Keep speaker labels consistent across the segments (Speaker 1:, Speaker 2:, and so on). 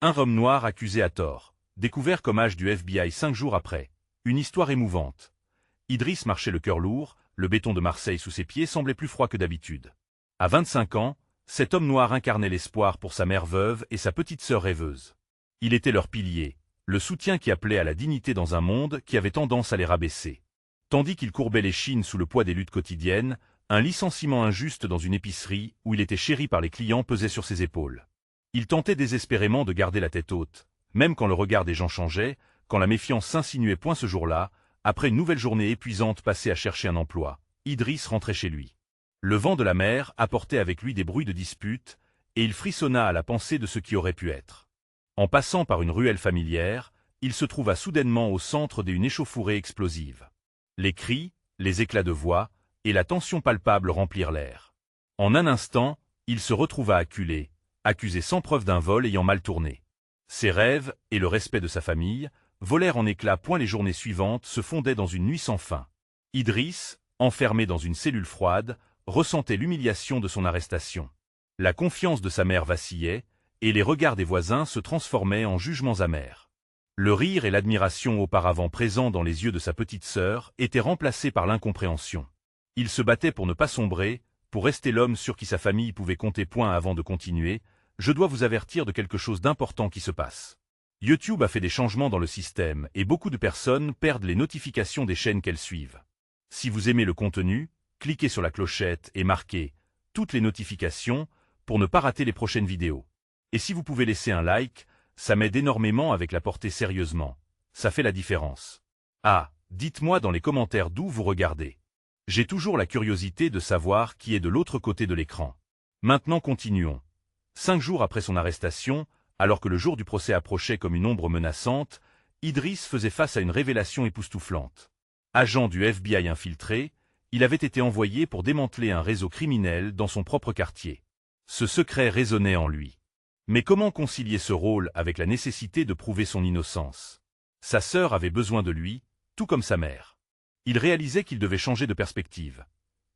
Speaker 1: Un homme noir accusé à tort, découvert comme agent du FBI 5 jours après. Une histoire émouvante. Idriss marchait le cœur lourd, le béton de Marseille sous ses pieds semblait plus froid que d'habitude. À 25 ans, cet homme noir incarnait l'espoir pour sa mère veuve et sa petite sœur rêveuse. Il était leur pilier, le soutien qui appelait à la dignité dans un monde qui avait tendance à les rabaisser. Tandis qu'il courbait l'échine sous le poids des luttes quotidiennes, un licenciement injuste dans une épicerie où il était chéri par les clients pesait sur ses épaules. Il tentait désespérément de garder la tête haute, même quand le regard des gens changeait, quand la méfiance s'insinuait point ce jour-là, après une nouvelle journée épuisante passée à chercher un emploi, Idriss rentrait chez lui. Le vent de la mer apportait avec lui des bruits de disputes, et il frissonna à la pensée de ce qui aurait pu être. En passant par une ruelle familière, il se trouva soudainement au centre d'une échauffourée explosive. Les cris, les éclats de voix, et la tension palpable remplirent l'air. En un instant, il se retrouva acculé, accusé sans preuve d'un vol ayant mal tourné. Ses rêves, et le respect de sa famille, volèrent en éclats point les journées suivantes se fondaient dans une nuit sans fin. Idriss, enfermé dans une cellule froide, ressentait l'humiliation de son arrestation. La confiance de sa mère vacillait, et les regards des voisins se transformaient en jugements amers. Le rire et l'admiration auparavant présents dans les yeux de sa petite sœur étaient remplacés par l'incompréhension. Il se battait pour ne pas sombrer, pour rester l'homme sur qui sa famille pouvait compter point avant de continuer. Je dois vous avertir de quelque chose d'important qui se passe. YouTube a fait des changements dans le système et beaucoup de personnes perdent les notifications des chaînes qu'elles suivent. Si vous aimez le contenu, cliquez sur la clochette et marquez « Toutes les notifications » pour ne pas rater les prochaines vidéos. Et si vous pouvez laisser un like, ça m'aide énormément avec la portée sérieusement. Ça fait la différence. Ah, dites-moi dans les commentaires d'où vous regardez. J'ai toujours la curiosité de savoir qui est de l'autre côté de l'écran. Maintenant continuons. 5 jours après son arrestation, alors que le jour du procès approchait comme une ombre menaçante, Idriss faisait face à une révélation époustouflante. Agent du FBI infiltré, il avait été envoyé pour démanteler un réseau criminel dans son propre quartier. Ce secret résonnait en lui. Mais comment concilier ce rôle avec la nécessité de prouver son innocence? Sa sœur avait besoin de lui, tout comme sa mère. Il réalisait qu'il devait changer de perspective.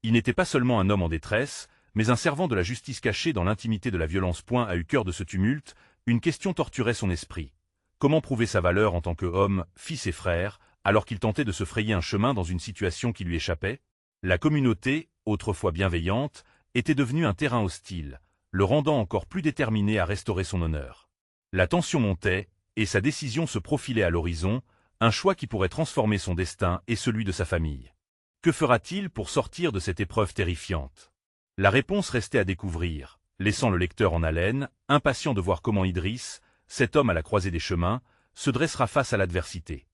Speaker 1: Il n'était pas seulement un homme en détresse, mais un servant de la justice caché dans l'intimité de la violence. Point à eu cœur de ce tumulte, une question torturait son esprit. Comment prouver sa valeur en tant qu'homme, fils et frère, alors qu'il tentait de se frayer un chemin dans une situation qui lui échappait? La communauté, autrefois bienveillante, était devenue un terrain hostile, le rendant encore plus déterminé à restaurer son honneur. La tension montait, et sa décision se profilait à l'horizon, un choix qui pourrait transformer son destin et celui de sa famille. Que fera-t-il pour sortir de cette épreuve terrifiante? La réponse restait à découvrir, laissant le lecteur en haleine, impatient de voir comment Idriss, cet homme à la croisée des chemins, se dressera face à l'adversité.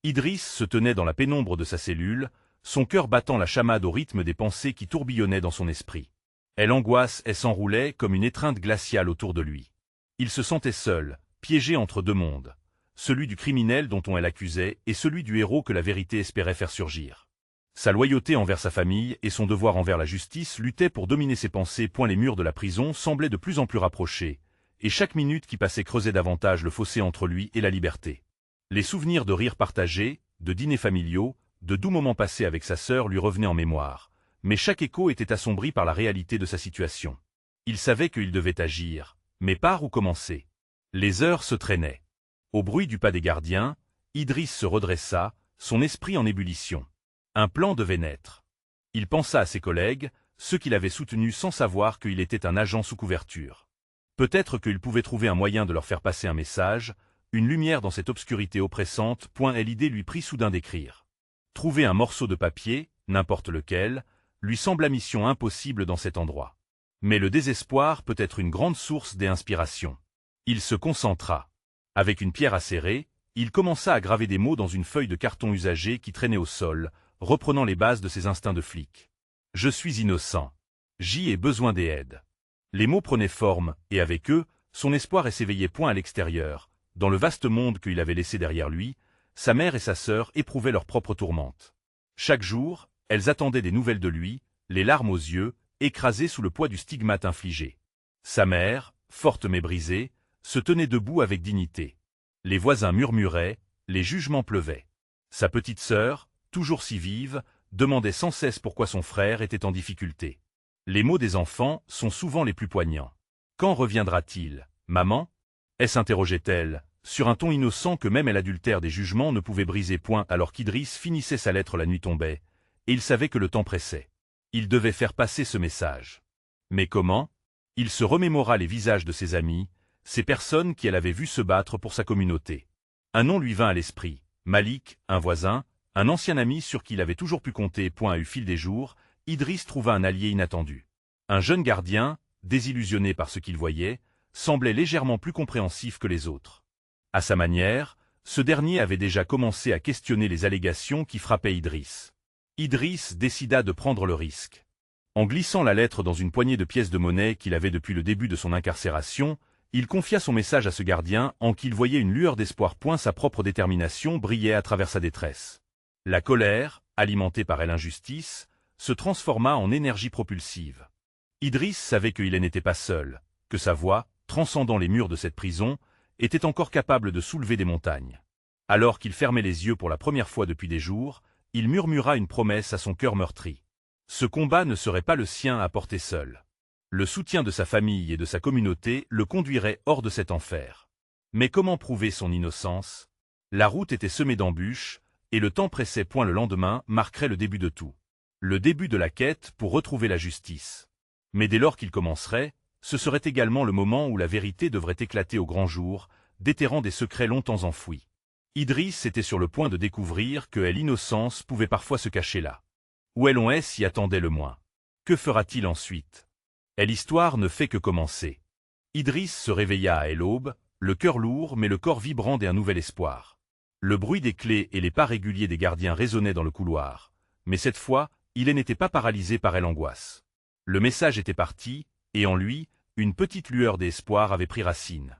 Speaker 1: Idriss se tenait dans la pénombre de sa cellule, son cœur battant la chamade au rythme des pensées qui tourbillonnaient dans son esprit. L'angoisse s'enroulait comme une étreinte glaciale autour de lui. Il se sentait seul, piégé entre deux mondes, celui du criminel dont on l'accusait et celui du héros que la vérité espérait faire surgir. Sa loyauté envers sa famille et son devoir envers la justice luttaient pour dominer ses pensées. Les murs de la prison semblaient de plus en plus rapprochés, et chaque minute qui passait creusait davantage le fossé entre lui et la liberté. Les souvenirs de rires partagés, de dîners familiaux, de doux moments passés avec sa sœur lui revenaient en mémoire, mais chaque écho était assombri par la réalité de sa situation. Il savait qu'il devait agir, mais par où commencer? Les heures se traînaient. Au bruit du pas des gardiens, Idriss se redressa, son esprit en ébullition. Un plan devait naître. Il pensa à ses collègues, ceux qu'il avait soutenus sans savoir qu'il était un agent sous couverture. Peut-être qu'il pouvait trouver un moyen de leur faire passer un message, une lumière dans cette obscurité oppressante. L'idée lui prit soudain d'écrire. Trouver un morceau de papier, n'importe lequel, lui sembla mission impossible dans cet endroit. Mais le désespoir peut être une grande source d'inspiration. Il se concentra. Avec une pierre acérée, il commença à graver des mots dans une feuille de carton usagée qui traînait au sol, reprenant les bases de ses instincts de flic. Je suis innocent. J'y ai besoin d'aide. Les mots prenaient forme, et avec eux, son espoir s'éveillait point à l'extérieur. Dans le vaste monde qu'il avait laissé derrière lui, sa mère et sa sœur éprouvaient leurs propres tourmentes. Chaque jour, elles attendaient des nouvelles de lui, les larmes aux yeux, écrasées sous le poids du stigmate infligé. Sa mère, forte mais brisée, se tenait debout avec dignité. Les voisins murmuraient, les jugements pleuvaient. Sa petite sœur, toujours si vive, demandait sans cesse pourquoi son frère était en difficulté. Les mots des enfants sont souvent les plus poignants. Quand reviendra-t-il, maman? S'interrogeait-elle, sur un ton innocent que même l'adultère des jugements ne pouvait briser point alors qu'Idriss finissait sa lettre la nuit tombait, et il savait que le temps pressait. Il devait faire passer ce message. Mais comment? Il se remémora les visages de ses amis, ces personnes qui elle avait vu se battre pour sa communauté. Un nom lui vint à l'esprit, Malik, un voisin, un ancien ami sur qui il avait toujours pu compter. Au fil des jours, Idriss trouva un allié inattendu. Un jeune gardien, désillusionné par ce qu'il voyait, semblait légèrement plus compréhensif que les autres. À sa manière, ce dernier avait déjà commencé à questionner les allégations qui frappaient Idriss. Idriss décida de prendre le risque. En glissant la lettre dans une poignée de pièces de monnaie qu'il avait depuis le début de son incarcération, il confia son message à ce gardien en qui il voyait une lueur d'espoir. Sa propre détermination brillait à travers sa détresse. La colère, alimentée par l'injustice, se transforma en énergie propulsive. Idriss savait qu'il n'était pas seul, que sa voix, transcendant les murs de cette prison, était encore capable de soulever des montagnes. Alors qu'il fermait les yeux pour la première fois depuis des jours, il murmura une promesse à son cœur meurtri. Ce combat ne serait pas le sien à porter seul. Le soutien de sa famille et de sa communauté le conduirait hors de cet enfer. Mais comment prouver son innocence? La route était semée d'embûches, et le temps pressait. Le lendemain marquerait le début de tout. Le début de la quête pour retrouver la justice. Mais dès lors qu'il commencerait, ce serait également le moment où la vérité devrait éclater au grand jour, déterrant des secrets longtemps enfouis. Idriss était sur le point de découvrir que l'innocence pouvait parfois se cacher là. Où l'on s'y attendait le moins. Que fera-t-il ensuite? L'histoire ne fait que commencer. Idriss se réveilla à l'aube, le cœur lourd mais le corps vibrant d'un nouvel espoir. Le bruit des clés et les pas réguliers des gardiens résonnaient dans le couloir, mais cette fois, il n'était pas paralysé par l'angoisse. Le message était parti, et en lui, une petite lueur d'espoir avait pris racine.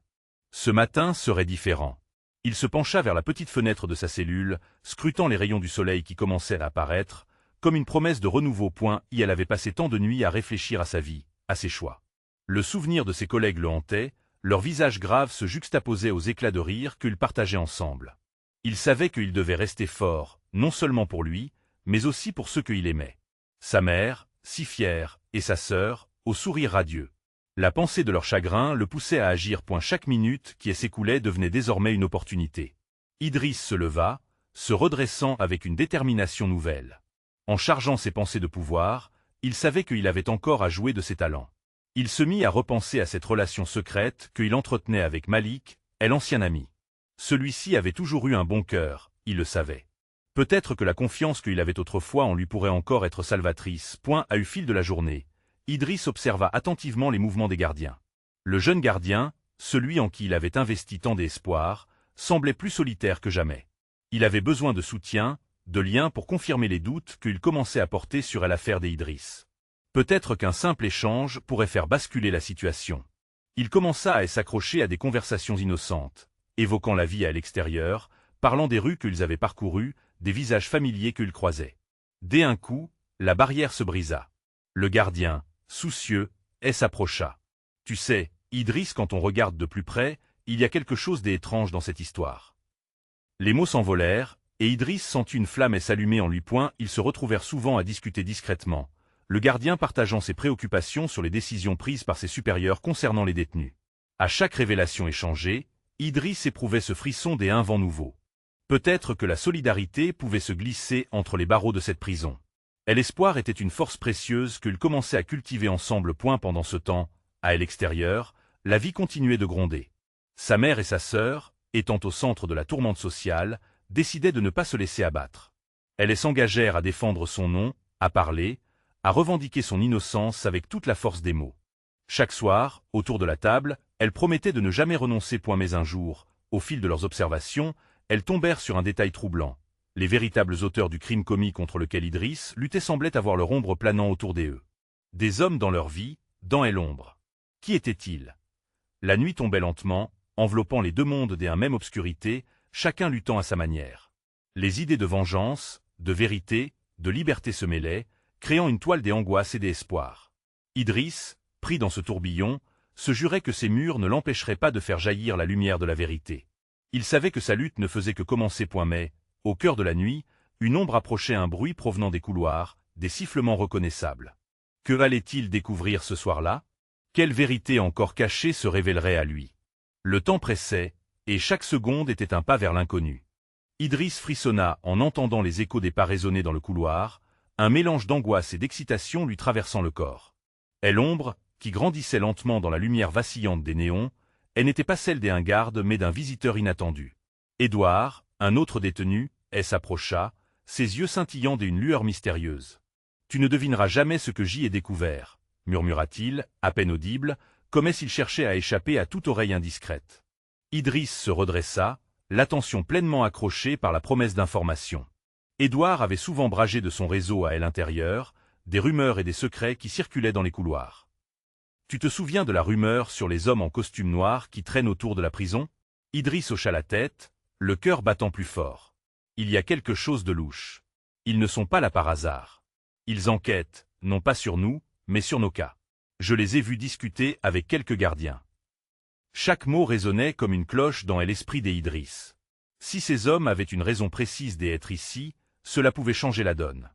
Speaker 1: Ce matin serait différent. Il se pencha vers la petite fenêtre de sa cellule, scrutant les rayons du soleil qui commençaient à apparaître, comme une promesse de renouveau. Elle avait passé tant de nuits à réfléchir à sa vie, à ses choix. Le souvenir de ses collègues le hantait, leurs visages graves se juxtaposaient aux éclats de rire qu'ils partageaient ensemble. Il savait qu'il devait rester fort, non seulement pour lui, mais aussi pour ceux qu'il aimait. Sa mère, si fière, et sa sœur, au sourire radieux. La pensée de leur chagrin le poussait à agir. Chaque minute qui s'écoulait devenait désormais une opportunité. Idriss se leva, se redressant avec une détermination nouvelle. En chargeant ses pensées de pouvoir, il savait qu'il avait encore à jouer de ses talents. Il se mit à repenser à cette relation secrète qu'il entretenait avec Malik, l'ancien ami. Celui-ci avait toujours eu un bon cœur, il le savait. Peut-être que la confiance qu'il avait autrefois en lui pourrait encore être salvatrice. Au fil de la journée, Idriss observa attentivement les mouvements des gardiens. Le jeune gardien, celui en qui il avait investi tant d'espoir, semblait plus solitaire que jamais. Il avait besoin de soutien, de liens pour confirmer les doutes qu'il commençait à porter sur l'affaire des Idriss. Peut-être qu'un simple échange pourrait faire basculer la situation. Il commença à s'accrocher à des conversations innocentes, évoquant la vie à l'extérieur, parlant des rues qu'ils avaient parcourues, des visages familiers qu'ils croisaient. Dès un coup, la barrière se brisa. Le gardien, soucieux, s'approcha. « Tu sais, Idriss, quand on regarde de plus près, il y a quelque chose d'étrange dans cette histoire. » Les mots s'envolèrent, et Idriss sentit une flamme s'allumer en lui. Ils se retrouvèrent souvent à discuter discrètement, le gardien partageant ses préoccupations sur les décisions prises par ses supérieurs concernant les détenus. À chaque révélation échangée, Idriss éprouvait ce frisson des un vent nouveau. Peut-être que la solidarité pouvait se glisser entre les barreaux de cette prison. L'espoir était une force précieuse qu'ils commençaient à cultiver ensemble. Pendant ce temps, à l'extérieur, la vie continuait de gronder. Sa mère et sa sœur, étant au centre de la tourmente sociale, décidaient de ne pas se laisser abattre. Elles s'engagèrent à défendre son nom, à parler, à revendiquer son innocence avec toute la force des mots. Chaque soir, autour de la table, elles promettaient de ne jamais renoncer. Mais un jour, au fil de leurs observations, elles tombèrent sur un détail troublant. Les véritables auteurs du crime commis contre lequel Idriss luttait semblaient avoir leur ombre planant autour d'eux. Des hommes dans leur vie, dans l'ombre. Qui étaient-ils? La nuit tombait lentement, enveloppant les deux mondes d'un même obscurité, chacun luttant à sa manière. Les idées de vengeance, de vérité, de liberté se mêlaient, créant une toile des angoisses et des espoirs. Idriss, pris dans ce tourbillon, se jurait que ces murs ne l'empêcheraient pas de faire jaillir la lumière de la vérité. Il savait que sa lutte ne faisait que commencer. Mais, au cœur de la nuit, une ombre approchait, un bruit provenant des couloirs, des sifflements reconnaissables. Que allait-il découvrir ce soir-là? Quelle vérité encore cachée se révélerait à lui? Le temps pressait, et chaque seconde était un pas vers l'inconnu. Idriss frissonna en entendant les échos des pas résonner dans le couloir, un mélange d'angoisse et d'excitation lui traversant le corps. Et l'ombre, qui grandissait lentement dans la lumière vacillante des néons, elle n'était pas celle d'un garde mais d'un visiteur inattendu. Édouard, un autre détenu, s'approcha, ses yeux scintillant d'une lueur mystérieuse. « Tu ne devineras jamais ce que j'y ai découvert », murmura-t-il, à peine audible, comme s'il cherchait à échapper à toute oreille indiscrète. Idriss se redressa, l'attention pleinement accrochée par la promesse d'information. Édouard avait souvent bragé de son réseau à l'intérieur, des rumeurs et des secrets qui circulaient dans les couloirs. « Tu te souviens de la rumeur sur les hommes en costume noir qui traînent autour de la prison ?» Idriss hocha la tête, le cœur battant plus fort. « Il y a quelque chose de louche. Ils ne sont pas là par hasard. Ils enquêtent, non pas sur nous, mais sur nos cas. Je les ai vus discuter avec quelques gardiens. » Chaque mot résonnait comme une cloche dans l'esprit des Idriss. Si ces hommes avaient une raison précise d'être ici, cela pouvait changer la donne.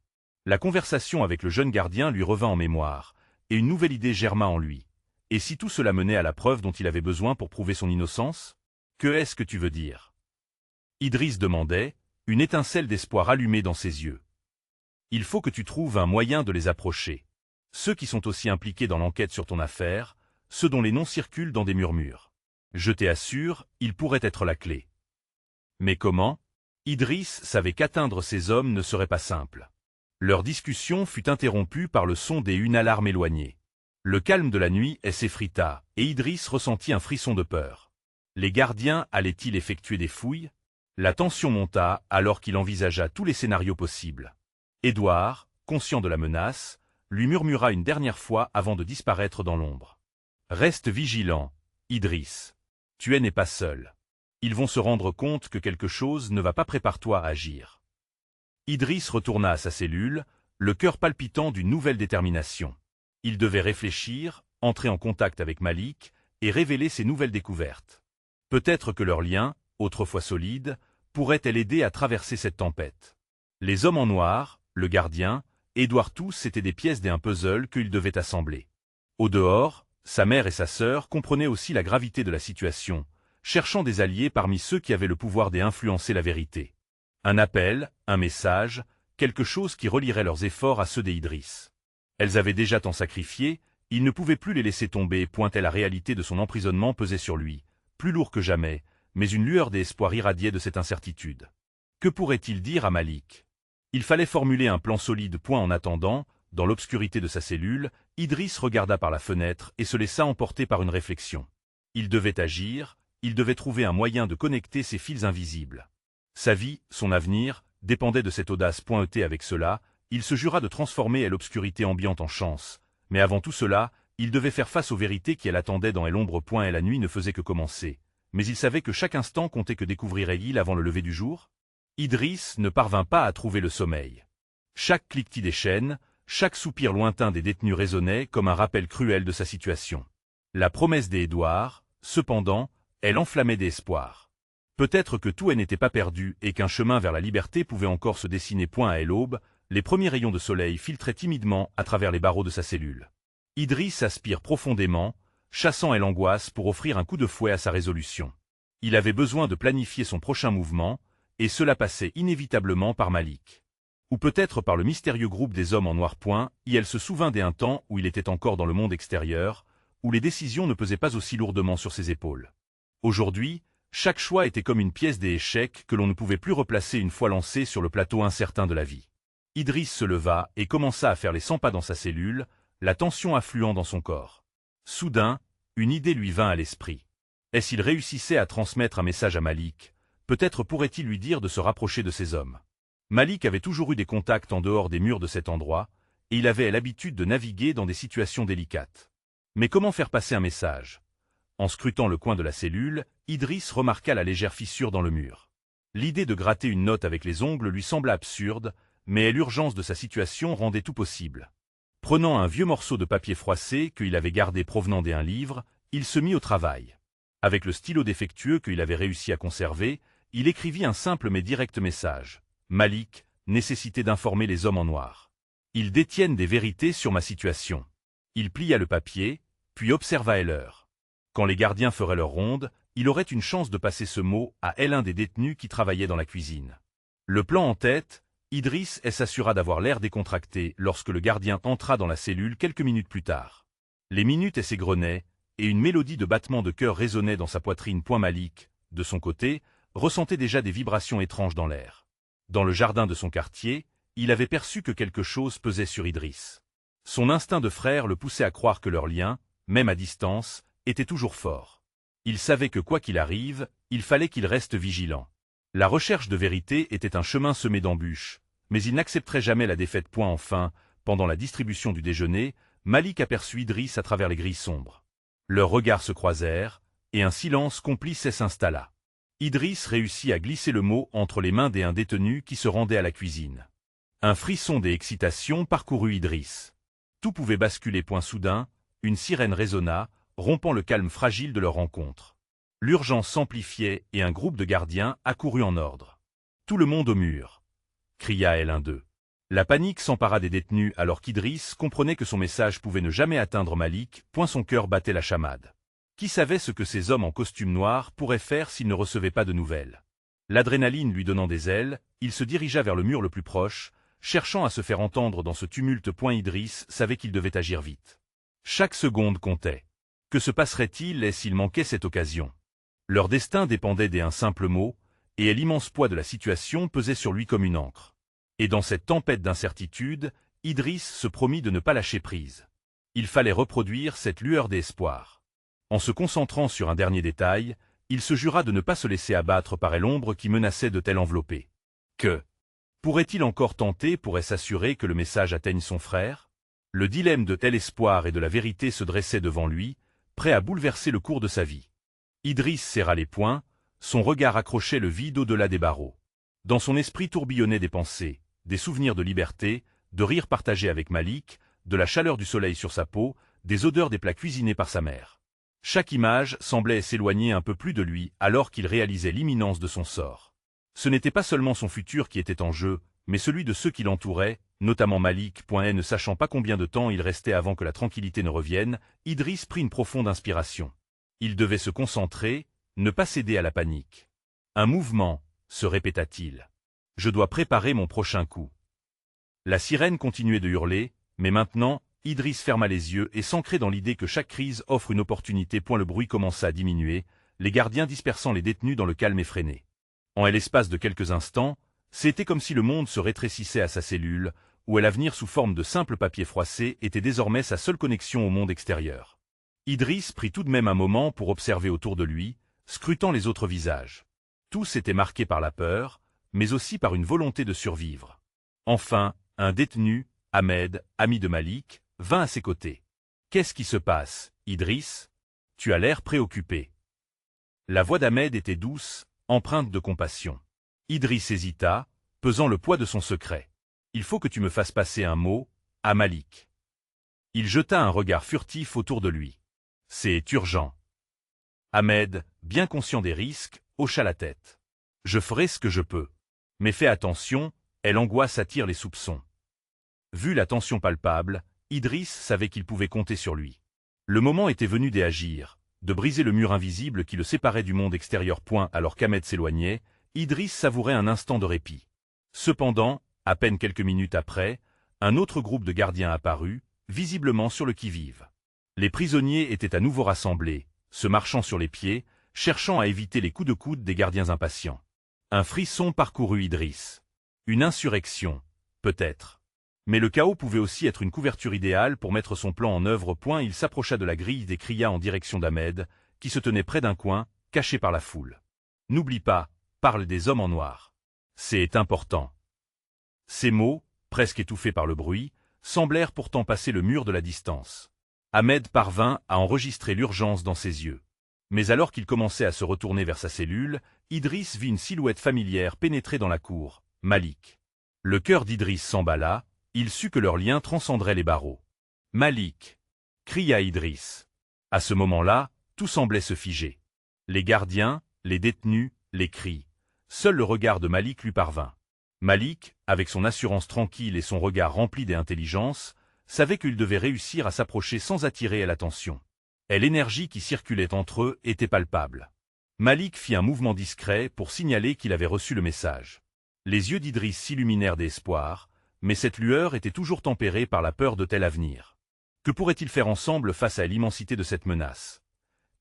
Speaker 1: La conversation avec le jeune gardien lui revint en mémoire, et une nouvelle idée germa en lui. Et si tout cela menait à la preuve dont il avait besoin pour prouver son innocence? Que est-ce que tu veux dire? Idriss demandait, une étincelle d'espoir allumée dans ses yeux. Il faut que tu trouves un moyen de les approcher. Ceux qui sont aussi impliqués dans l'enquête sur ton affaire, ceux dont les noms circulent dans des murmures. Je t'assure, ils pourraient être la clé. Mais comment? Idriss savait qu'atteindre ces hommes ne serait pas simple. Leur discussion fut interrompue par le son d'une alarme éloignée. Le calme de la nuit s'effrita, et Idriss ressentit un frisson de peur. Les gardiens allaient-ils effectuer des fouilles? La tension monta alors qu'il envisagea tous les scénarios possibles. Édouard, conscient de la menace, lui murmura une dernière fois avant de disparaître dans l'ombre. « Reste vigilant, Idriss. Tu n'es pas seul. Ils vont se rendre compte que quelque chose ne va pas, prépare-toi à agir. » Idriss retourna à sa cellule, le cœur palpitant d'une nouvelle détermination. Il devait réfléchir, entrer en contact avec Malik et révéler ses nouvelles découvertes. Peut-être que leur lien, autrefois solide, pourrait l'aider à traverser cette tempête. Les hommes en noir, le gardien, Édouard, tous étaient des pièces d'un puzzle qu'il devait assembler. Au dehors, sa mère et sa sœur comprenaient aussi la gravité de la situation, cherchant des alliés parmi ceux qui avaient le pouvoir d'influencer la vérité. Un appel, un message, quelque chose qui relierait leurs efforts à ceux d'Idriss. Elles avaient déjà tant sacrifié, il ne pouvait plus les laisser tomber, pointait la réalité de son emprisonnement pesait sur lui, plus lourd que jamais, mais une lueur d'espoir irradiait de cette incertitude. Que pourrait-il dire à Malik? Il fallait formuler un plan solide. En attendant, dans l'obscurité de sa cellule, Idriss regarda par la fenêtre et se laissa emporter par une réflexion. Il devait agir, il devait trouver un moyen de connecter ces fils invisibles. Sa vie, son avenir, dépendaient de cette audace. Avec cela, il se jura de transformer l'obscurité ambiante en chance, mais avant tout cela, il devait faire face aux vérités qui l'attendaient dans l'ombre. Et la nuit ne faisait que commencer, mais il savait que chaque instant comptait. Que découvrirait-il avant le lever du jour? Idriss ne parvint pas à trouver le sommeil. Chaque cliquetis des chaînes, chaque soupir lointain des détenus résonnait comme un rappel cruel de sa situation. La promesse d'Édouard, cependant, elle enflammait d'espoir. Peut-être que tout n'était pas perdu et qu'un chemin vers la liberté pouvait encore se dessiner. À l'aube, les premiers rayons de soleil filtraient timidement à travers les barreaux de sa cellule. Idriss aspire profondément, chassant l'angoisse pour offrir un coup de fouet à sa résolution. Il avait besoin de planifier son prochain mouvement, et cela passait inévitablement par Malik. Ou peut-être par le mystérieux groupe des hommes en noir. Et elle se souvint d'un temps où il était encore dans le monde extérieur, où les décisions ne pesaient pas aussi lourdement sur ses épaules. Aujourd'hui, chaque choix était comme une pièce d'échecs que l'on ne pouvait plus replacer une fois lancé sur le plateau incertain de la vie. Idriss se leva et commença à faire les 100 pas dans sa cellule, la tension affluant dans son corps. Soudain, une idée lui vint à l'esprit. Et s'il réussissait à transmettre un message à Malik, peut-être pourrait-il lui dire de se rapprocher de ces hommes. Malik avait toujours eu des contacts en dehors des murs de cet endroit, et il avait l'habitude de naviguer dans des situations délicates. Mais comment faire passer un message? En scrutant le coin de la cellule, Idriss remarqua la légère fissure dans le mur. L'idée de gratter une note avec les ongles lui sembla absurde, mais l'urgence de sa situation rendait tout possible. Prenant un vieux morceau de papier froissé qu'il avait gardé provenant d'un livre, il se mit au travail. Avec le stylo défectueux qu'il avait réussi à conserver, il écrivit un simple mais direct message. Malik, nécessité d'informer les hommes en noir. Ils détiennent des vérités sur ma situation. Il plia le papier, puis observa l'heure. Quand les gardiens feraient leur ronde, il aurait une chance de passer ce mot à l'un des détenus qui travaillait dans la cuisine. Le plan en tête, Idriss s'assura d'avoir l'air décontracté lorsque le gardien entra dans la cellule quelques minutes plus tard. Les minutes s'égrenaient, et une mélodie de battements de cœur résonnait dans sa poitrine. Malik, de son côté, ressentait déjà des vibrations étranges dans l'air. Dans le jardin de son quartier, il avait perçu que quelque chose pesait sur Idriss. Son instinct de frère le poussait à croire que leur lien, même à distance, était toujours fort. Il savait que quoi qu'il arrive, il fallait qu'il reste vigilant. La recherche de vérité était un chemin semé d'embûches, mais il n'accepterait jamais la défaite. Enfin, pendant la distribution du déjeuner, Malik aperçut Idriss à travers les grilles sombres. Leurs regards se croisèrent, et un silence complice s'installa. Idriss réussit à glisser le mot entre les mains d'un détenu qui se rendait à la cuisine. Un frisson d'excitation parcourut Idriss. Tout pouvait basculer. Soudain, une sirène résonna, rompant le calme fragile de leur rencontre. L'urgence s'amplifiait et un groupe de gardiens accourut en ordre. « Tout le monde au mur !» cria l'un d'eux. La panique s'empara des détenus alors qu'Idriss comprenait que son message pouvait ne jamais atteindre Malik. Son cœur battait la chamade. Qui savait ce que ces hommes en costume noir pourraient faire s'ils ne recevaient pas de nouvelles? L'adrénaline lui donnant des ailes, il se dirigea vers le mur le plus proche, cherchant à se faire entendre dans ce tumulte. Idriss savait qu'il devait agir vite. Chaque seconde comptait. Que se passerait-il s'il manquait cette occasion? Leur destin dépendait d'un simple mot, et l'immense poids de la situation pesait sur lui comme une encre. Et dans cette tempête d'incertitude, Idriss se promit de ne pas lâcher prise. Il fallait reproduire cette lueur d'espoir. En se concentrant sur un dernier détail, il se jura de ne pas se laisser abattre par l'ombre qui menaçait de l'envelopper. Que pourrait-il encore tenter pour s'assurer que le message atteigne son frère? Le dilemme de tel espoir et de la vérité se dressait devant lui, prêt à bouleverser le cours de sa vie. Idriss serra les poings, son regard accrochait le vide au-delà des barreaux. Dans son esprit tourbillonnaient des pensées, des souvenirs de liberté, de rires partagés avec Malik, de la chaleur du soleil sur sa peau, des odeurs des plats cuisinés par sa mère. Chaque image semblait s'éloigner un peu plus de lui alors qu'il réalisait l'imminence de son sort. Ce n'était pas seulement son futur qui était en jeu, mais celui de ceux qui l'entouraient, notamment Malik. Ne sachant pas combien de temps il restait avant que la tranquillité ne revienne, Idriss prit une profonde inspiration. Il devait se concentrer, ne pas céder à la panique. Un mouvement, se répéta-t-il. Je dois préparer mon prochain coup. La sirène continuait de hurler, mais maintenant, Idriss ferma les yeux et s'ancrait dans l'idée que chaque crise offre une opportunité. Le bruit commença à diminuer, les gardiens dispersant les détenus dans le calme effréné. En l'espace de quelques instants, c'était comme si le monde se rétrécissait à sa cellule, où l'avenir sous forme de simple papier froissé était désormais sa seule connexion au monde extérieur. Idriss prit tout de même un moment pour observer autour de lui, scrutant les autres visages. Tous étaient marqués par la peur, mais aussi par une volonté de survivre. Enfin, un détenu, Ahmed, ami de Malik, vint à ses côtés. « Qu'est-ce qui se passe, Idriss? Tu as l'air préoccupé. » La voix d'Ahmed était douce, empreinte de compassion. Idriss hésita, pesant le poids de son secret. « Il faut que tu me fasses passer un mot, à Malik. » Il jeta un regard furtif autour de lui. « C'est urgent. » Ahmed, bien conscient des risques, hocha la tête. « Je ferai ce que je peux. Mais fais attention, l'angoisse attire les soupçons. » Vu la tension palpable, Idriss savait qu'il pouvait compter sur lui. Le moment était venu d'agir, de briser le mur invisible qui le séparait du monde extérieur. Alors qu'Ahmed s'éloignait, Idriss savourait un instant de répit. Cependant, à peine quelques minutes après, un autre groupe de gardiens apparut, visiblement sur le qui-vive. Les prisonniers étaient à nouveau rassemblés, se marchant sur les pieds, cherchant à éviter les coups de coude des gardiens impatients. Un frisson parcourut Idriss. Une insurrection, peut-être. Mais le chaos pouvait aussi être une couverture idéale pour mettre son plan en œuvre. Il s'approcha de la grille et cria en direction d'Ahmed, qui se tenait près d'un coin, caché par la foule. « N'oublie pas, parle des hommes en noir. C'est important. » Ces mots, presque étouffés par le bruit, semblèrent pourtant passer le mur de la distance. Ahmed parvint à enregistrer l'urgence dans ses yeux. Mais alors qu'il commençait à se retourner vers sa cellule, Idriss vit une silhouette familière pénétrer dans la cour, Malik. Le cœur d'Idriss s'emballa, il sut que leur lien transcenderait les barreaux. « Malik !» cria Idriss. À ce moment-là, tout semblait se figer. Les gardiens, les détenus, les cris. Seul le regard de Malik lui parvint. Malik, avec son assurance tranquille et son regard rempli d'intelligence, savait qu'il devait réussir à s'approcher sans attirer l'attention. Et l'énergie qui circulait entre eux était palpable. Malik fit un mouvement discret pour signaler qu'il avait reçu le message. Les yeux d'Idriss s'illuminèrent d'espoir, mais cette lueur était toujours tempérée par la peur de tel avenir. Que pourraient-ils faire ensemble face à l'immensité de cette menace?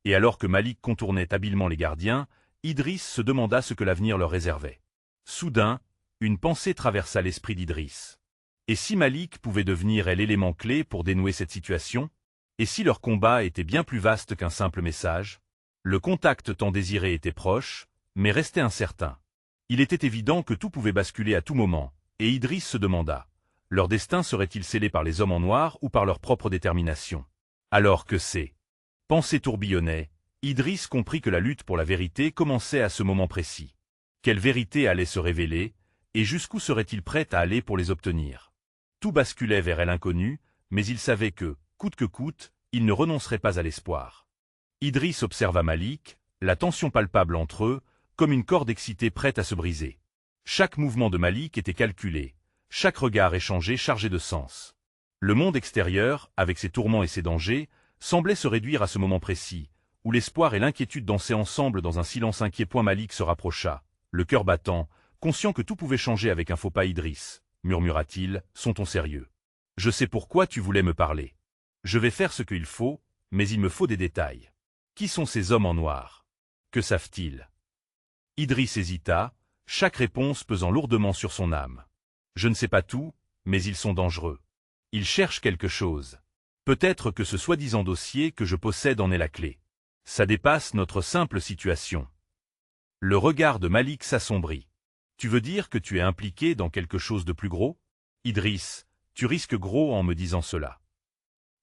Speaker 1: Et alors que Malik contournait habilement les gardiens, Idriss se demanda ce que l'avenir leur réservait. Soudain, une pensée traversa l'esprit d'Idriss. Et si Malik pouvait devenir l'élément clé pour dénouer cette situation? Et si leur combat était bien plus vaste qu'un simple message? Le contact tant désiré était proche, mais restait incertain. Il était évident que tout pouvait basculer à tout moment, et Idriss se demanda, leur destin serait-il scellé par les hommes en noir ou par leur propre détermination? Alors que ces pensées tourbillonnaient, Idriss comprit que la lutte pour la vérité commençait à ce moment précis. Quelle vérité allait se révéler, et jusqu'où serait-il prêt à aller pour les obtenir? Tout basculait vers l'inconnu, mais il savait que, coûte que coûte, il ne renoncerait pas à l'espoir. Idriss observa Malik, la tension palpable entre eux, comme une corde excitée prête à se briser. Chaque mouvement de Malik était calculé, chaque regard échangé chargé de sens. Le monde extérieur, avec ses tourments et ses dangers, semblait se réduire à ce moment précis, où l'espoir et l'inquiétude dansaient ensemble dans un silence inquiet. Malik se rapprocha, le cœur battant, conscient que tout pouvait changer avec un faux pas. Idriss, murmura-t-il, sont-on sérieux? Je sais pourquoi tu voulais me parler. Je vais faire ce qu'il faut, mais il me faut des détails. Qui sont ces hommes en noir? Que savent-ils? Idriss hésita, chaque réponse pesant lourdement sur son âme. Je ne sais pas tout, mais ils sont dangereux. Ils cherchent quelque chose. Peut-être que ce soi-disant dossier que je possède en est la clé. Ça dépasse notre simple situation. Le regard de Malik s'assombrit. Tu veux dire que tu es impliqué dans quelque chose de plus gros? Idriss, tu risques gros en me disant cela.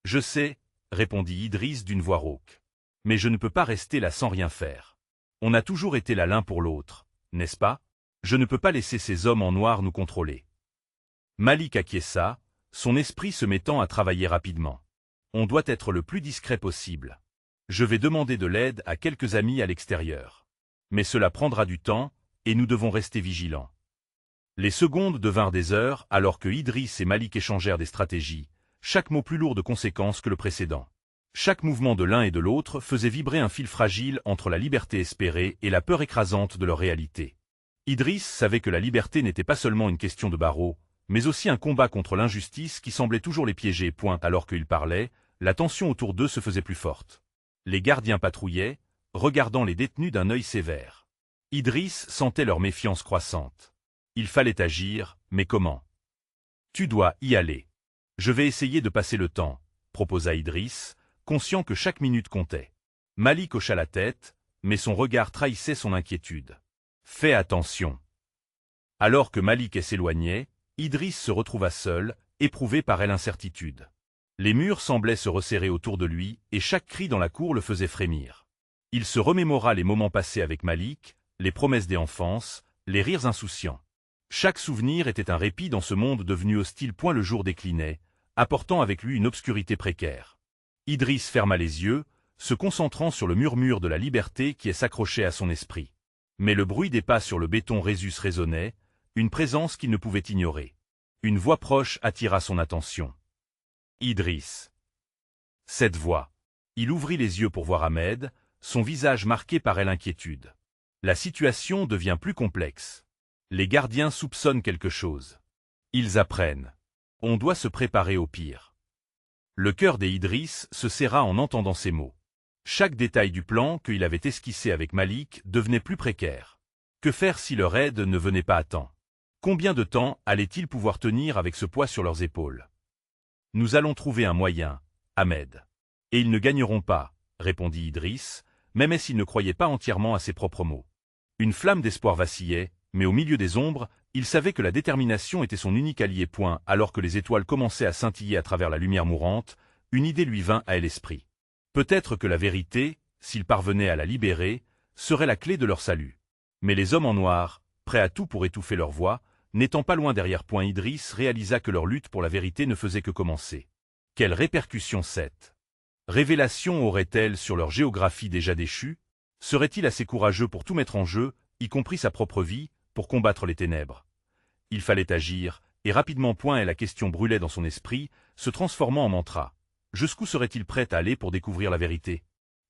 Speaker 1: Je sais, répondit Idriss d'une voix rauque. Mais je ne peux pas rester là sans rien faire. On a toujours été là l'un pour l'autre, n'est-ce pas? Je ne peux pas laisser ces hommes en noir nous contrôler. Malik acquiesça, son esprit se mettant à travailler rapidement. On doit être le plus discret possible. Je vais demander de l'aide à quelques amis à l'extérieur. Mais cela prendra du temps, et nous devons rester vigilants. Les secondes devinrent des heures alors que Idriss et Malik échangèrent des stratégies, chaque mot plus lourd de conséquences que le précédent. Chaque mouvement de l'un et de l'autre faisait vibrer un fil fragile entre la liberté espérée et la peur écrasante de leur réalité. Idriss savait que la liberté n'était pas seulement une question de barreaux, mais aussi un combat contre l'injustice qui semblait toujours les piéger. Alors qu'il parlait, la tension autour d'eux se faisait plus forte. Les gardiens patrouillaient, regardant les détenus d'un œil sévère. Idriss sentait leur méfiance croissante. Il fallait agir, mais comment? Tu dois y aller. Je vais essayer de passer le temps, proposa Idriss, conscient que chaque minute comptait. Malik hocha la tête, mais son regard trahissait son inquiétude. Fais attention. Alors que Malik s'éloignait, Idriss se retrouva seul, éprouvé par l'incertitude. Les murs semblaient se resserrer autour de lui, et chaque cri dans la cour le faisait frémir. Il se remémora les moments passés avec Malik, les promesses d'enfance, les rires insouciants. Chaque souvenir était un répit dans ce monde devenu hostile. Le jour déclinait, apportant avec lui une obscurité précaire. Idriss ferma les yeux, se concentrant sur le murmure de la liberté qui s'accrochait à son esprit. Mais le bruit des pas sur le béton Rhésus résonnait, une présence qu'il ne pouvait ignorer. Une voix proche attira son attention. Idriss. Cette voix. Il ouvrit les yeux pour voir Ahmed, son visage marqué par l'inquiétude. La situation devient plus complexe. Les gardiens soupçonnent quelque chose. Ils apprennent. On doit se préparer au pire. Le cœur d'Idriss se serra en entendant ces mots. Chaque détail du plan qu'il avait esquissé avec Malik devenait plus précaire. Que faire si leur aide ne venait pas à temps? Combien de temps allaient-ils pouvoir tenir avec ce poids sur leurs épaules? Nous allons trouver un moyen, Ahmed. Et ils ne gagneront pas, répondit Idriss, même s'il ne croyait pas entièrement à ses propres mots. Une flamme d'espoir vacillait, mais au milieu des ombres, il savait que la détermination était son unique allié. Alors que les étoiles commençaient à scintiller à travers la lumière mourante, une idée lui vint à l'esprit. Peut-être que la vérité, s'ils parvenaient à la libérer, serait la clé de leur salut. Mais les hommes en noir, prêts à tout pour étouffer leur voix, n'étant pas loin derrière. Idriss réalisa que leur lutte pour la vérité ne faisait que commencer. Quelles répercussions cette révélation aurait-elle sur leur géographie déjà déchue? Serait-il assez courageux pour tout mettre en jeu, y compris sa propre vie, pour combattre les ténèbres? Il fallait agir, et rapidement. Et la question brûlait dans son esprit, se transformant en mantra. Jusqu'où serait-il prêt à aller pour découvrir la vérité?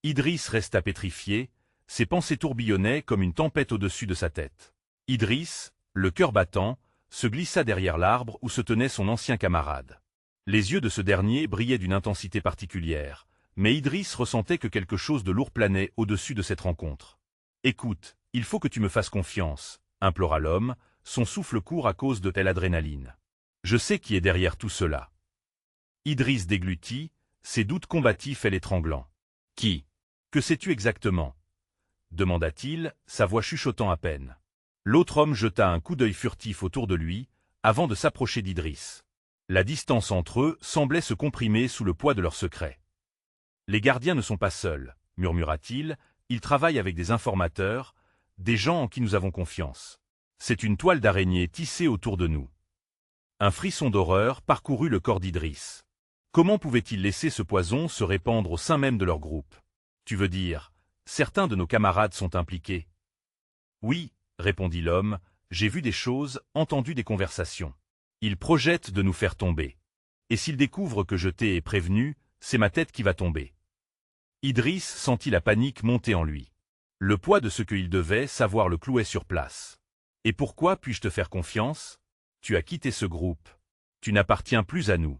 Speaker 1: Idriss resta pétrifié, ses pensées tourbillonnaient comme une tempête au-dessus de sa tête. Idriss, le cœur battant, se glissa derrière l'arbre où se tenait son ancien camarade. Les yeux de ce dernier brillaient d'une intensité particulière, mais Idriss ressentait que quelque chose de lourd planait au-dessus de cette rencontre. « Écoute, il faut que tu me fasses confiance », implora l'homme, son souffle court à cause de telle adrénaline. « Je sais qui est derrière tout cela. » Idriss déglutit, ses doutes combatifs et l'étranglant. « Qui? Que sais-tu exactement ?» demanda-t-il, sa voix chuchotant à peine. L'autre homme jeta un coup d'œil furtif autour de lui, avant de s'approcher d'Idriss. La distance entre eux semblait se comprimer sous le poids de leur secret. « Les gardiens ne sont pas seuls, » murmura-t-il, « ils travaillent avec des informateurs, des gens en qui nous avons confiance. C'est une toile d'araignée tissée autour de nous. » Un frisson d'horreur parcourut le corps d'Idriss. Comment pouvait-il laisser ce poison se répandre au sein même de leur groupe? « Tu veux dire, certains de nos camarades sont impliqués? » « Oui, » répondit l'homme, « j'ai vu des choses, entendu des conversations. Ils projettent de nous faire tomber. Et s'ils découvrent que je t'ai prévenu, c'est ma tête qui va tomber. » Idriss sentit la panique monter en lui. Le poids de ce qu'il devait savoir le clouait sur place. « Et pourquoi puis-je te faire confiance? Tu as quitté ce groupe. Tu n'appartiens plus à nous. »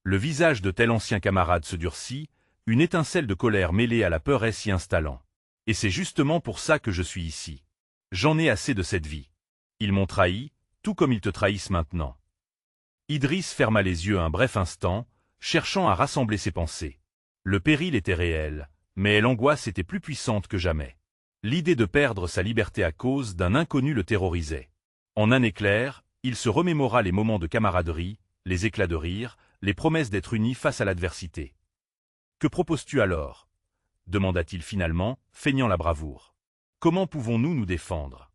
Speaker 1: Le visage de tel ancien camarade se durcit, une étincelle de colère mêlée à la peur s'y installant. « Et c'est justement pour ça que je suis ici. J'en ai assez de cette vie. Ils m'ont trahi, tout comme ils te trahissent maintenant. » Idriss ferma les yeux un bref instant, cherchant à rassembler ses pensées. Le péril était réel, mais l'angoisse était plus puissante que jamais. L'idée de perdre sa liberté à cause d'un inconnu le terrorisait. En un éclair, il se remémora les moments de camaraderie, les éclats de rire, les promesses d'être unis face à l'adversité. « Que proposes-tu alors » demanda-t-il finalement, feignant la bravoure. « Comment pouvons-nous nous défendre ?»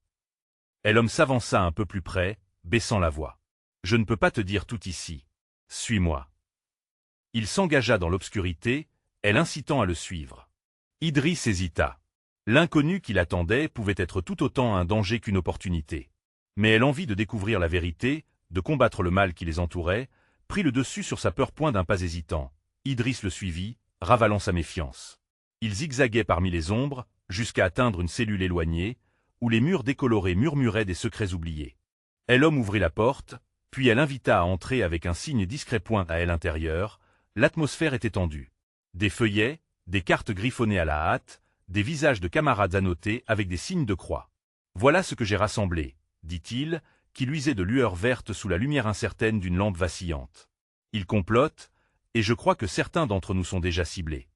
Speaker 1: Et l'homme s'avança un peu plus près, baissant la voix. « Je ne peux pas te dire tout ici. Suis-moi. » Il s'engagea dans l'obscurité, elle incitant à le suivre. Idriss hésita. L'inconnu qui l'attendait pouvait être tout autant un danger qu'une opportunité. Mais l'envie de découvrir la vérité, de combattre le mal qui les entourait, prit le dessus sur sa peur. Point d'un pas hésitant. Idriss le suivit, ravalant sa méfiance. Il zigzaguait parmi les ombres, jusqu'à atteindre une cellule éloignée, où les murs décolorés murmuraient des secrets oubliés. L'homme ouvrit la porte, puis elle invita à entrer avec un signe discret. Point à l'intérieur, l'atmosphère était tendue. Des feuillets, des cartes griffonnées à la hâte, des visages de camarades annotés avec des signes de croix. « Voilà ce que j'ai rassemblé, » dit-il, qui luisait de lueur verte sous la lumière incertaine d'une lampe vacillante. « Ils complotent, et je crois que certains d'entre nous sont déjà ciblés. »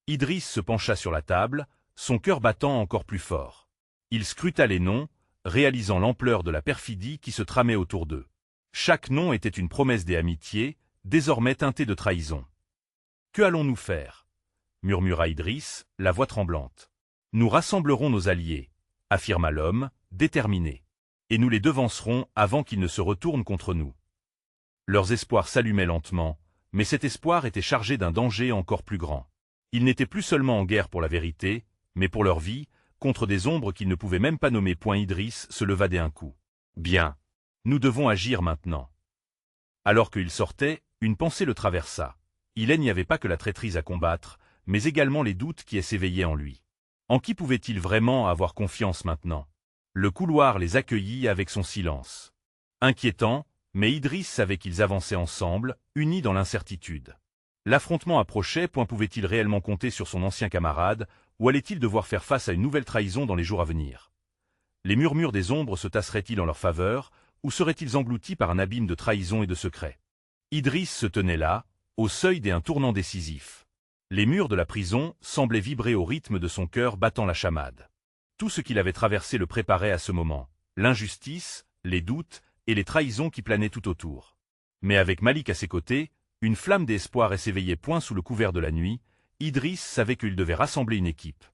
Speaker 1: Idriss se pencha sur la table, son cœur battant encore plus fort. Il scruta les noms, réalisant l'ampleur de la perfidie qui se tramait autour d'eux. Chaque nom était une promesse des amitiés, désormais teintée de trahison. « Que allons-nous faire » murmura Idriss, la voix tremblante. « Nous rassemblerons nos alliés, » affirma l'homme, déterminé. « Et nous les devancerons avant qu'ils ne se retournent contre nous. » Leurs espoirs s'allumaient lentement, mais cet espoir était chargé d'un danger encore plus grand. Ils n'étaient plus seulement en guerre pour la vérité, mais pour leur vie, contre des ombres qu'ils ne pouvaient même pas nommer. Idriss se leva d'un coup. « Bien. Nous devons agir maintenant. » Alors qu'il sortait, une pensée le traversa. Il n'y avait pas que la traîtrise à combattre, mais également les doutes qui s'éveillaient en lui. En qui pouvait-il vraiment avoir confiance maintenant? Le couloir les accueillit avec son silence. Inquiétant, mais Idriss savait qu'ils avançaient ensemble, unis dans l'incertitude. L'affrontement approchait. Pouvait-il réellement compter sur son ancien camarade, ou allait-il devoir faire face à une nouvelle trahison dans les jours à venir? Les murmures des ombres se tasseraient-ils en leur faveur, ou seraient-ils engloutis par un abîme de trahison et de secrets? Idriss se tenait là, au seuil d'un tournant décisif. Les murs de la prison semblaient vibrer au rythme de son cœur battant la chamade. Tout ce qu'il avait traversé le préparait à ce moment, l'injustice, les doutes et les trahisons qui planaient tout autour. Mais avec Malik à ses côtés, une flamme d'espoir s'éveillait. Sous le couvert de la nuit, Idriss savait qu'il devait rassembler une équipe.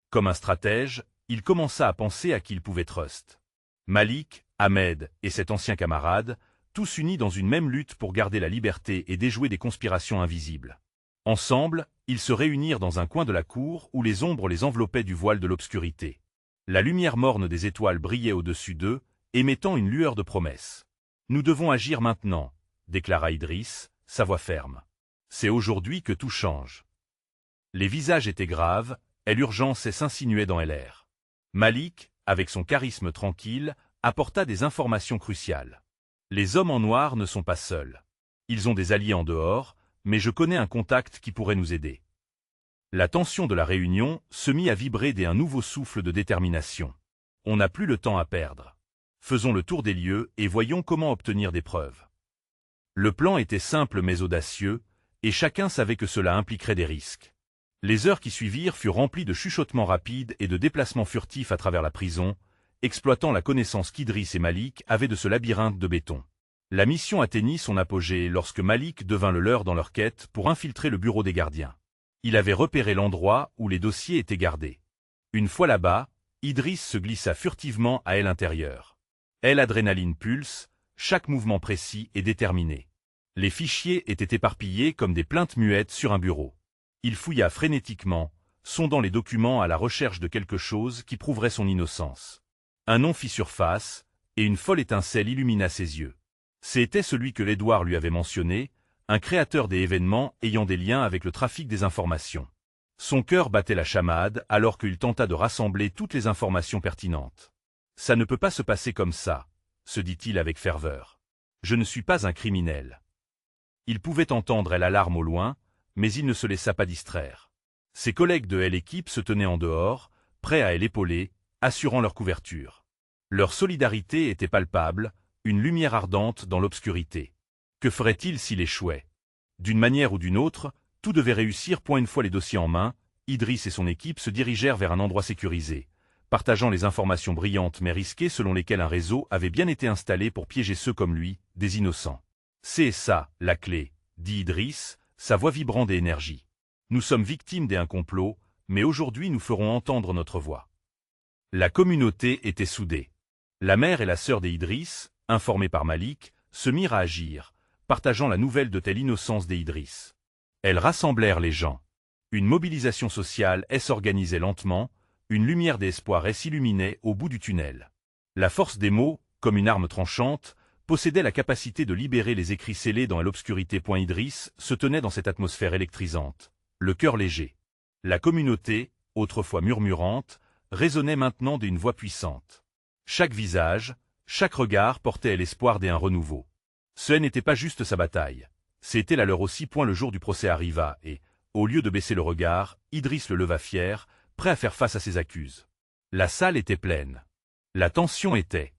Speaker 1: Comme un stratège, il commença à penser à qui il pouvait trust. Malik, Ahmed et cet ancien camarade, tous unis dans une même lutte pour garder la liberté et déjouer des conspirations invisibles. Ensemble, ils se réunirent dans un coin de la cour où les ombres les enveloppaient du voile de l'obscurité. La lumière morne des étoiles brillait au-dessus d'eux, émettant une lueur de promesse. « Nous devons agir maintenant » déclara Idriss, sa voix ferme. « C'est aujourd'hui que tout change. » Les visages étaient graves, l'urgence s'insinuait dans l'air. Malik, avec son charisme tranquille, apporta des informations cruciales. Les hommes en noir ne sont pas seuls. Ils ont des alliés en dehors, mais je connais un contact qui pourrait nous aider. La tension de la réunion se mit à vibrer d'un nouveau souffle de détermination. On n'a plus le temps à perdre. Faisons le tour des lieux et voyons comment obtenir des preuves. Le plan était simple mais audacieux, et chacun savait que cela impliquerait des risques. Les heures qui suivirent furent remplies de chuchotements rapides et de déplacements furtifs à travers la prison, exploitant la connaissance qu'Idriss et Malik avaient de ce labyrinthe de béton. La mission atteignit son apogée lorsque Malik devint le leur dans leur quête pour infiltrer le bureau des gardiens. Il avait repéré l'endroit où les dossiers étaient gardés. Une fois là-bas, Idriss se glissa furtivement à l'intérieur. L'adrénaline pulse, chaque mouvement précis et déterminé. Les fichiers étaient éparpillés comme des plaintes muettes sur un bureau. Il fouilla frénétiquement, sondant les documents à la recherche de quelque chose qui prouverait son innocence. Un nom fit surface, et une folle étincelle illumina ses yeux. C'était celui que l'Édouard lui avait mentionné, un créateur des événements ayant des liens avec le trafic des informations. Son cœur battait la chamade alors qu'il tenta de rassembler toutes les informations pertinentes. « Ça ne peut pas se passer comme ça », se dit-il avec ferveur. « Je ne suis pas un criminel. » Il pouvait entendre l'alarme au loin, mais il ne se laissa pas distraire. Ses collègues de l'équipe se tenaient en dehors, prêts à l'épauler, assurant leur couverture. Leur solidarité était palpable, une lumière ardente dans l'obscurité. Que ferait-il s'il échouait? D'une manière ou d'une autre, tout devait réussir. Une fois les dossiers en main, Idriss et son équipe se dirigèrent vers un endroit sécurisé, partageant les informations brillantes mais risquées selon lesquelles un réseau avait bien été installé pour piéger ceux comme lui, des innocents. « C'est ça, la clé », dit Idriss, sa voix vibrant d'énergie. « Nous sommes victimes d'un complot, mais aujourd'hui nous ferons entendre notre voix. » La communauté était soudée. La mère et la sœur d'Idriss, informées par Malik, se mirent à agir, partageant la nouvelle de telle innocence d'Idriss. Elles rassemblèrent les gens. Une mobilisation sociale s'organisait lentement, une lumière d'espoir s'illuminait au bout du tunnel. La force des mots, comme une arme tranchante, possédait la capacité de libérer les écrits scellés dans l'obscurité. Idriss se tenait dans cette atmosphère électrisante, le cœur léger. La communauté, autrefois murmurante, résonnait maintenant d'une voix puissante. Chaque visage, chaque regard portait l'espoir d'un renouveau. Ce n'était pas juste sa bataille, c'était la leur aussi. Le jour du procès arriva et, au lieu de baisser le regard, Idriss le leva fier, prêt à faire face à ses accuses. La salle était pleine. La tension était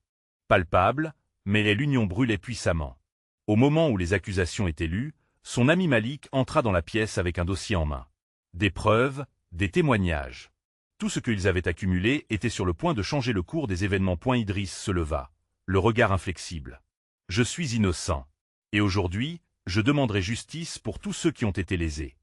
Speaker 1: palpable, mais l'union brûlait puissamment. Au moment où les accusations étaient lues, son ami Malik entra dans la pièce avec un dossier en main. Des preuves, des témoignages. Tout ce qu'ils avaient accumulé était sur le point de changer le cours des événements. Idriss se leva, le regard inflexible. « Je suis innocent. Et aujourd'hui, je demanderai justice pour tous ceux qui ont été lésés. »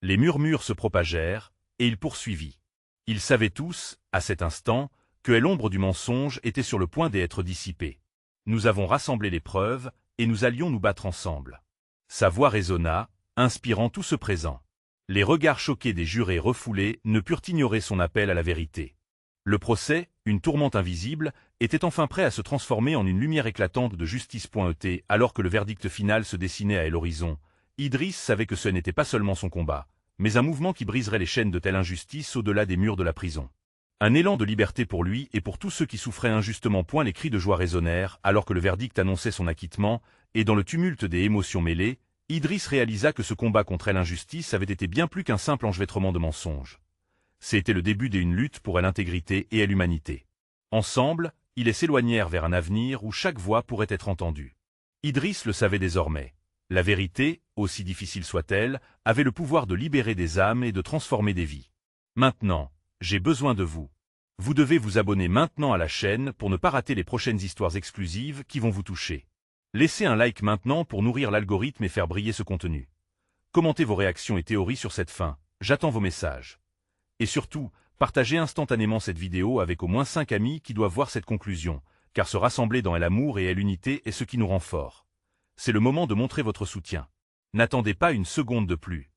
Speaker 1: Les murmures se propagèrent, et il poursuivit. Ils savaient tous, à cet instant, que l'ombre du mensonge était sur le point d'être dissipée. Nous avons rassemblé les preuves, et nous allions nous battre ensemble. Sa voix résonna, inspirant tout ce présent. Les regards choqués des jurés refoulés ne purent ignorer son appel à la vérité. Le procès, une tourmente invisible, était enfin prêt à se transformer en une lumière éclatante de justice. Alors que le verdict final se dessinait à l'horizon, Idriss savait que ce n'était pas seulement son combat, mais un mouvement qui briserait les chaînes de telle injustice au-delà des murs de la prison. Un élan de liberté pour lui et pour tous ceux qui souffraient injustement. Les cris de joie résonnèrent alors que le verdict annonçait son acquittement, et dans le tumulte des émotions mêlées, Idriss réalisa que ce combat contre l'injustice avait été bien plus qu'un simple enchevêtrement de mensonges. C'était le début d'une lutte pour l'intégrité et l'humanité. Ensemble, ils s'éloignèrent vers un avenir où chaque voix pourrait être entendue. Idriss le savait désormais. La vérité, aussi difficile soit-elle, avait le pouvoir de libérer des âmes et de transformer des vies. Maintenant, j'ai besoin de vous. Vous devez vous abonner maintenant à la chaîne pour ne pas rater les prochaines histoires exclusives qui vont vous toucher. Laissez un like maintenant pour nourrir l'algorithme et faire briller ce contenu. Commentez vos réactions et théories sur cette fin, j'attends vos messages. Et surtout, partagez instantanément cette vidéo avec au moins 5 amis qui doivent voir cette conclusion, car se rassembler dans l'amour et l'unité est ce qui nous rend forts. C'est le moment de montrer votre soutien. N'attendez pas une seconde de plus.